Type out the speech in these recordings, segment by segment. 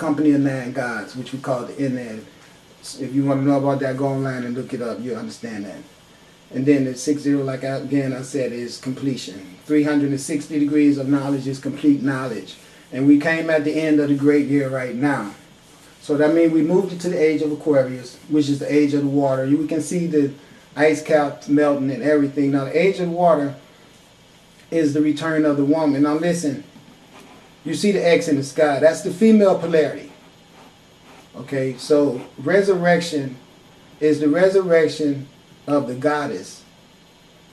company of nine gods, which we call the NN. If you want to know about that, go online and look it up. You'll understand that. And then the 60, like I said, is completion. 360 degrees of knowledge is complete knowledge. And we came at the end of the great year right now. So that means we moved into the age of Aquarius, which is the age of the water. We can see the ice caps melting and everything. Now the age of the water is the return of the woman. Now listen, you see the X in the sky. That's the female polarity. Okay, so resurrection is the resurrection of the goddess.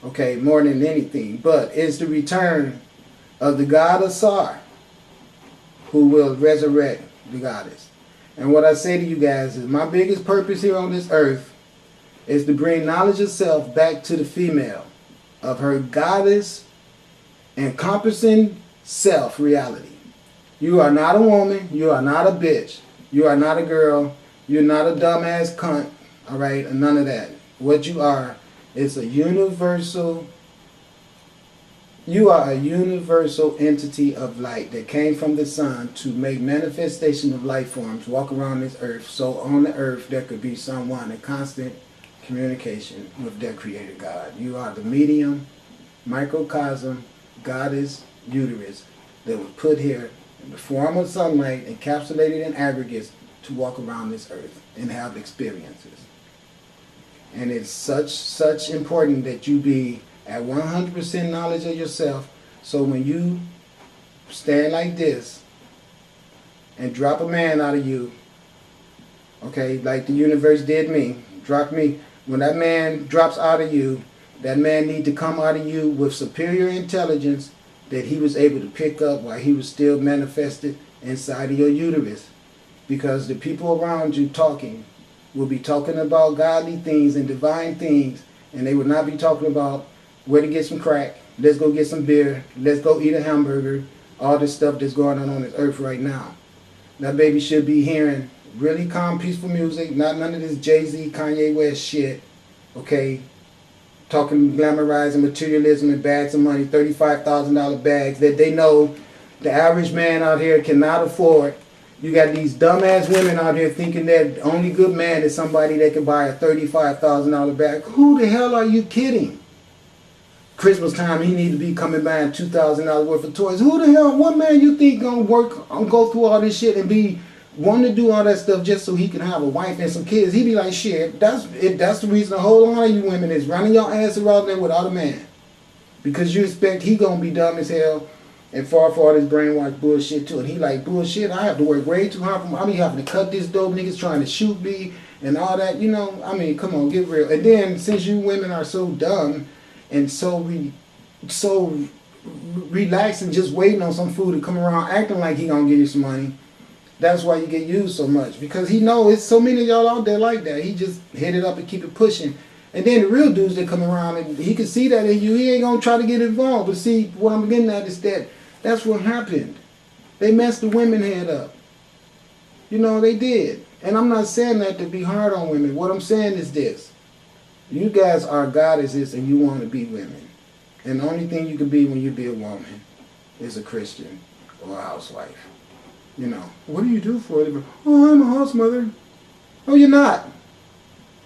Okay, more than anything. But it's the return of the god Asar, who will resurrect the goddess. And what I say to you guys is my biggest purpose here on this earth is to bring knowledge of self back to the female, of her goddess encompassing self reality. You are not a woman. You are not a bitch. You are not a girl. You're not a dumbass cunt. All right? None of that. What you are is a universal. You are a universal entity of light that came from the sun to make manifestation of life forms walk around this earth. So on the earth there could be someone in constant communication with their creator God. You are the medium, microcosm, goddess, uterus that was put here in the form of sunlight, encapsulated in aggregates, to walk around this earth and have experiences. And it's such important that you be at 100% knowledge of yourself, so when you stand like this and drop a man out of you, okay, like the universe did me, drop me, when that man drops out of you, that man need to come out of you with superior intelligence that he was able to pick up while he was still manifested inside of your uterus. Because the people around you talking will be talking about godly things and divine things, and they will not be talking about where to get some crack, let's go get some beer, let's go eat a hamburger, all this stuff that's going on this earth right now. That baby should be hearing really calm, peaceful music, not none of this Jay-Z, Kanye West shit, okay? Talking, glamorizing materialism and bags of money, $35,000 bags that they know the average man out here cannot afford. You got these dumbass women out here thinking that the only good man is somebody that can buy a $35,000 bag. Who the hell are you kidding? Christmas time, he need to be coming buying $2,000 worth of toys. Who the hell, what man you think gonna work, go through all this shit and be wanting to do all that stuff just so he can have a wife and some kids? He be like, shit, that's the reason a whole lot of you women is running your ass around there without a man. Because you expect he gonna be dumb as hell and far for all this brainwash bullshit too. And he like, bullshit, I have to work way too hard. I be having to cut this dope, niggas trying to shoot me and all that. You know, I mean, come on, get real. And then since you women are so dumb and so relaxed and just waiting on some fool to come around acting like he gonna give you some money, that's why you get used so much. Because he knows it's so many of y'all out there like that. He just hit it up and keep it pushing. And then the real dudes that come around and he can see that in you, he ain't gonna try to get involved. But see, what I'm getting at is that's what happened. They messed the women head up. You know, they did. And I'm not saying that to be hard on women. What I'm saying is this. You guys are goddesses and you want to be women. And the only thing you can be when you be a woman is a Christian or a housewife. You know, what do you do for a living? Oh, I'm a house mother. Oh, you're not.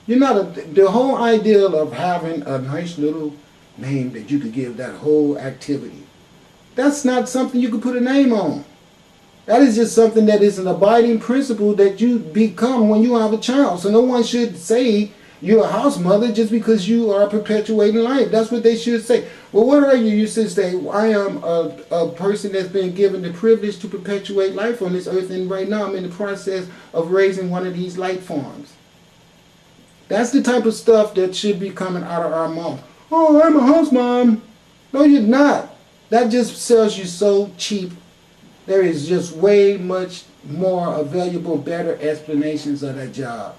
You're not. The whole ideal of having a nice little name that you could give that whole activity, that's not something you could put a name on. That is just something that is an abiding principle that you become when you have a child. So no one should say you're a house mother just because you are perpetuating life. That's what they should say. Well, what are you? You should say, I am a person that's been given the privilege to perpetuate life on this earth, and right now I'm in the process of raising one of these life forms. That's the type of stuff that should be coming out of our mouth. Oh, I'm a house mom. No, you're not. That just sells you so cheap. There is just way much more valuable, better explanations of that job.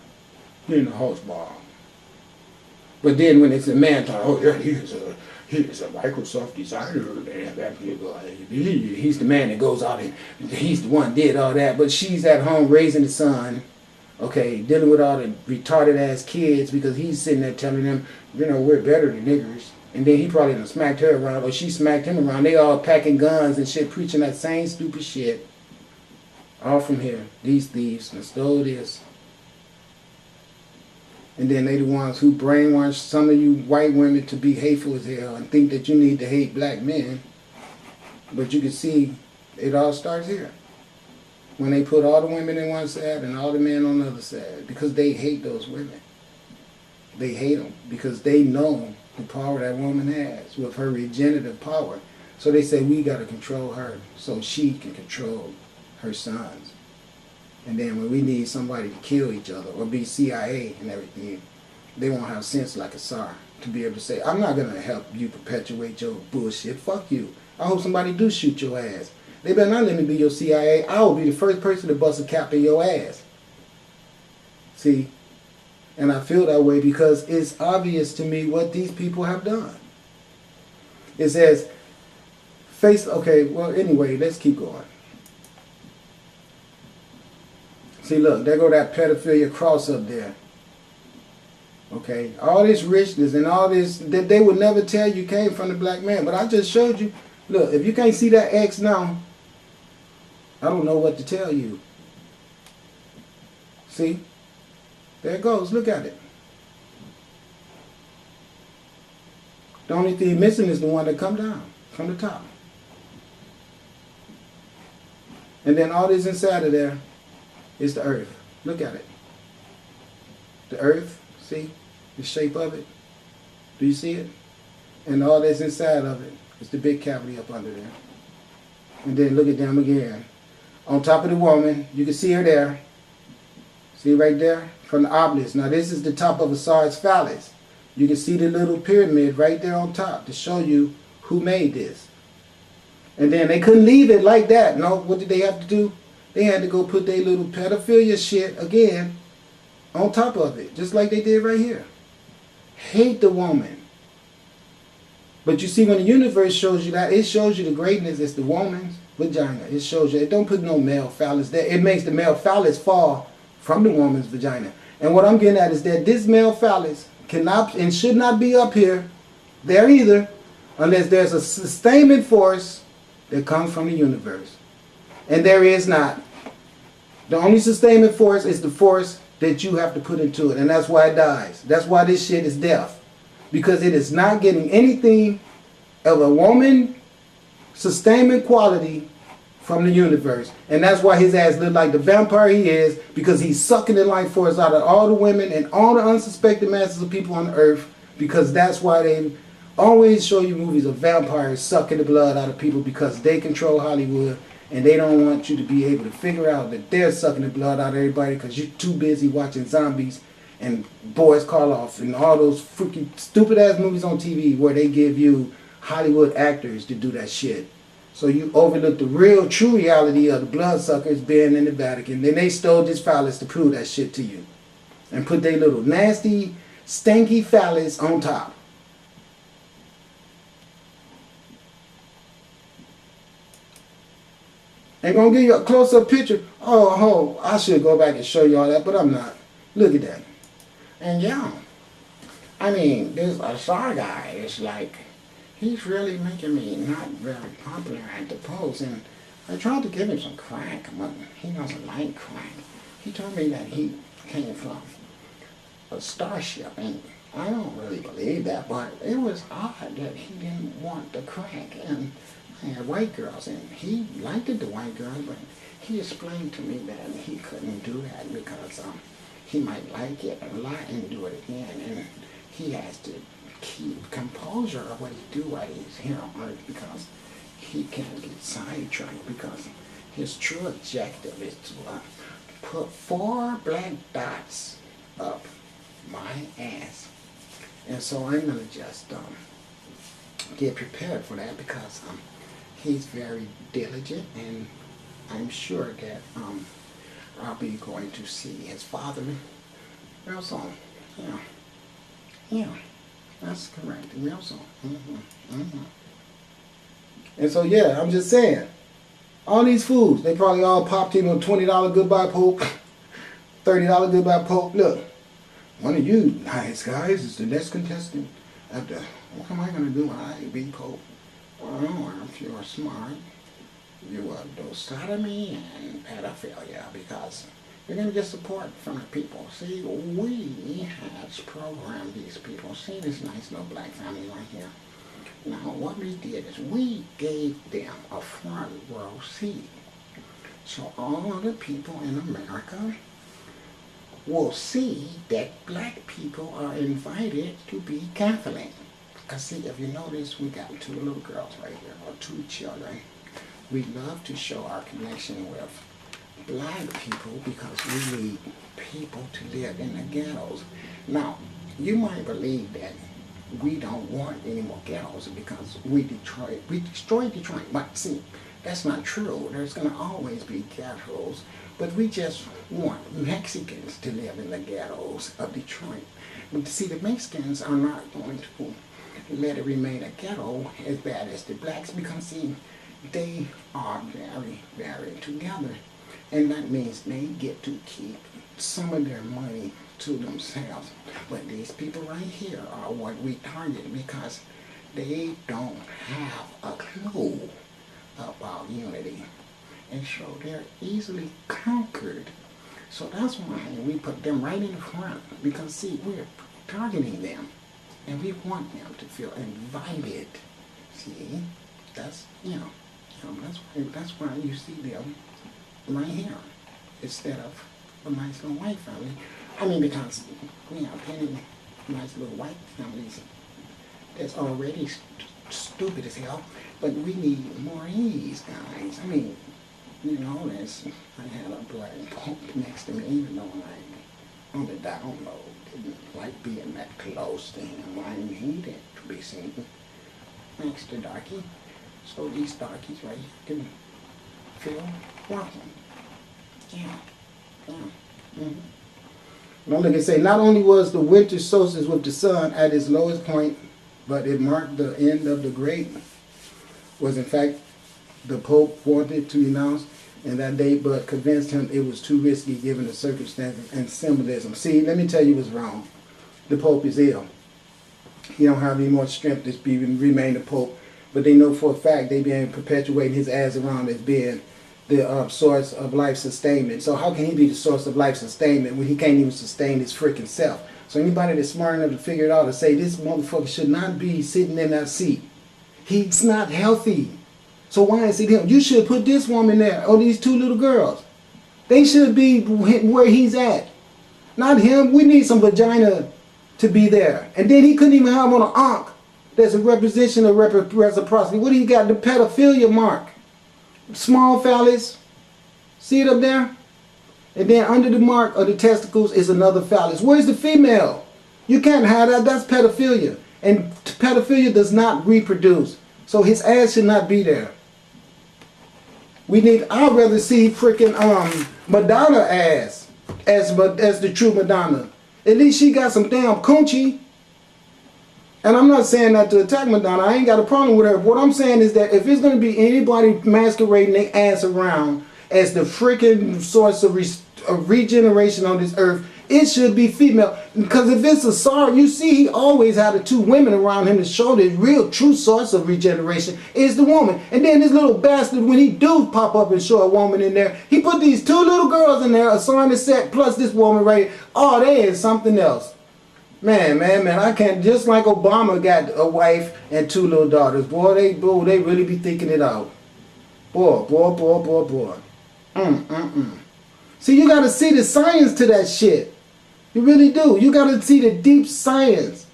You're in a house mom. But then when it's a man talking, oh yeah, he's a Microsoft designer, he's the man that goes out and he's the one that did all that. But she's at home raising the son, okay, dealing with all the retarded ass kids because he's sitting there telling them, you know, we're better than niggers. And then he probably done smacked her around, or she smacked him around. They all packing guns and shit, preaching that same stupid shit. All from here. These thieves and stole this. And then they the ones who brainwash some of you white women to be hateful as hell and think that you need to hate black men. But you can see it all starts here. When they put all the women in one side and all the men on the other side. Because they hate those women. They hate them because they know the power that woman has with her regenerative power. So they say, we got to control her so she can control her sons. And then when we need somebody to kill each other or be CIA and everything, they won't have sense like a SAR to be able to say, I'm not going to help you perpetuate your bullshit. Fuck you. I hope somebody do shoot your ass. They better not let me be your CIA. I will be the first person to bust a cap in your ass. See? And I feel that way because it's obvious to me what these people have done. It says, okay, well, anyway, let's keep going. See, look, there go that pedophilia cross up there. Okay, all this richness and all this, that they would never tell you came from the black man. But I just showed you, look, if you can't see that X now, I don't know what to tell you. See? There it goes. Look at it. The only thing missing is the one that come down from the top. And then all this inside of there is the earth. Look at it. The earth, see? The shape of it. Do you see it? And all that's inside of it is the big cavity up under there. And then look at them again. On top of the woman, you can see her there. See right there? From the obelisk. Now this is the top of a Sar's phallus. You can see the little pyramid right there on top to show you who made this. And then they couldn't leave it like that. No, what did they have to do? They had to go put their little pedophilia shit again on top of it. Just like they did right here. Hate the woman. But you see, when the universe shows you that, it shows you the greatness is the woman's vagina. It shows you, it don't put no male phallus there. It makes the male phallus fall from the woman's vagina. And what I'm getting at is that this male phallus cannot and should not be up here, there either, unless there's a sustainment force that comes from the universe. And there is not. The only sustainment force is the force that you have to put into it. And that's why it dies. That's why this shit is death. Because it is not getting anything of a woman sustainment quality from the universe. And that's why his ass look like the vampire he is, because he's sucking the life force out of all the women and all the unsuspected masses of people on the earth, because that's why they always show you movies of vampires sucking the blood out of people, because they control Hollywood and they don't want you to be able to figure out that they're sucking the blood out of everybody because you're too busy watching zombies and Boris Karloff and all those freaking stupid ass movies on TV where they give you Hollywood actors to do that shit. So you overlook the real, true reality of the bloodsuckers being in the Vatican. Then they stole this phallus to prove that shit to you. And put their little nasty, stanky phallus on top. And gonna give you a close-up picture. Oh, I should go back and show you all that, but I'm not. Look at that. And yeah, I mean, this Asar guy is like, he's really making me not very popular at the polls. And I tried to give him some crack, but he doesn't like crack. He told me that he came from a starship, and I don't really believe that, but it was odd that he didn't want the crack. And I had white girls, and he liked it, the white girls, but he explained to me that he couldn't do that because he might like it a lot and do it again, and he has to keep composure of what he do while he's here on Earth, because he can't get sidetracked, because his true objective is to put 4 black dots up my ass. And so I'm going to just get prepared for that, because he's very diligent, and I'm sure that I'll be going to see his father real soon. Yeah, that's correct, real soon. And so yeah, I'm just saying, all these fools, they probably all popped in on $20 goodbye Pope, $30 goodbye Pope. Look, one of you nice guys is the next contestant. After, what am I going to do when I be Pope? Well, if you're smart, you will do sodomy and pedophilia because you're going to get support from the people. See, we have programmed these people. See this nice little black family right here. Now, what we did is we gave them a front row seat. So all of the people in America will see that black people are invited to be Catholic. Because see, if you notice, we got 2 little girls right here, or 2 children. We love to show our connection with black people because we need people to live in the ghettos. Now, you might believe that we don't want any more ghettos because we destroyed Detroit. But see, that's not true. There's going to always be ghettos. But we just want Mexicans to live in the ghettos of Detroit. But see, the Mexicans are not going to let it remain a ghetto as bad as the blacks because see, they are very, very together. And that means they get to keep some of their money to themselves. But these people right here are what we target because they don't have a clue about unity. And so they're easily conquered. So that's why we put them right in the front because see, we're targeting them. And we want them to feel invited. See, that's, that's why you see them right here instead of a nice little white family. I mean, because we have plenty nice little white families that's already stupid as hell, but we need more of these guys. I mean, I had a black pope next to me, even though I, on the down low, didn't like being that close to him. I needed to be seen next to darky, so these darkies right here can feel welcome. Yeah. Now look and say, not only was the winter solstice with the sun at its lowest point, but it marked the end of the great, was in fact the Pope wanted to announce in that day, but convinced him it was too risky given the circumstances and symbolism. See, let me tell you what's wrong. The Pope is ill. He don't have any more strength to even remain the Pope, but they know for a fact they've been perpetuating his ass around as being the source of life sustainment. So how can he be the source of life sustainment when he can't even sustain his freaking self? So anybody that's smart enough to figure it out to say this motherfucker should not be sitting in that seat. He's not healthy. So why is it him? You should put this woman there, or these 2 little girls. They should be where he's at. Not him. We need some vagina to be there. And then he couldn't even have on an ankh that's a representation of reciprocity. What do you got? The pedophilia mark. Small phallus. See it up there? And then under the mark of the testicles is another phallus. Where's the female? You can't have that. That's pedophilia. And pedophilia does not reproduce. So his ass should not be there. I'd rather see freaking Madonna ass as the true Madonna. At least she got some damn coochie. And I'm not saying that to attack Madonna. I ain't got a problem with her. What I'm saying is that if it's going to be anybody masquerading their ass around as the freaking source of regeneration on this earth, it should be female. Because if it's a Tsar, you see he always had the 2 women around him to show the real true source of regeneration is the woman. And then this little bastard, when he do pop up and show a woman in there, he put these 2 little girls in there, a Tsar and set, plus this woman right here. Oh, they is something else. Man, I can't, just like Obama got a wife and 2 little daughters. Boy, they really be thinking it out. Boy. See, you got to see the science to that shit. You really do. You got to see the deep science.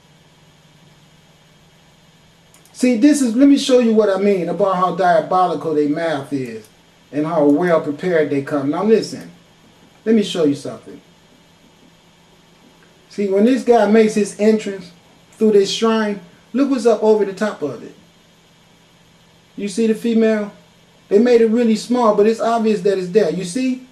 See, let me show you what I mean about how diabolical their math is and how well prepared they come. Now listen, let me show you something. See, when this guy makes his entrance through this shrine, look what's up over the top of it. You see the female? They made it really small, but it's obvious that it's there. You see?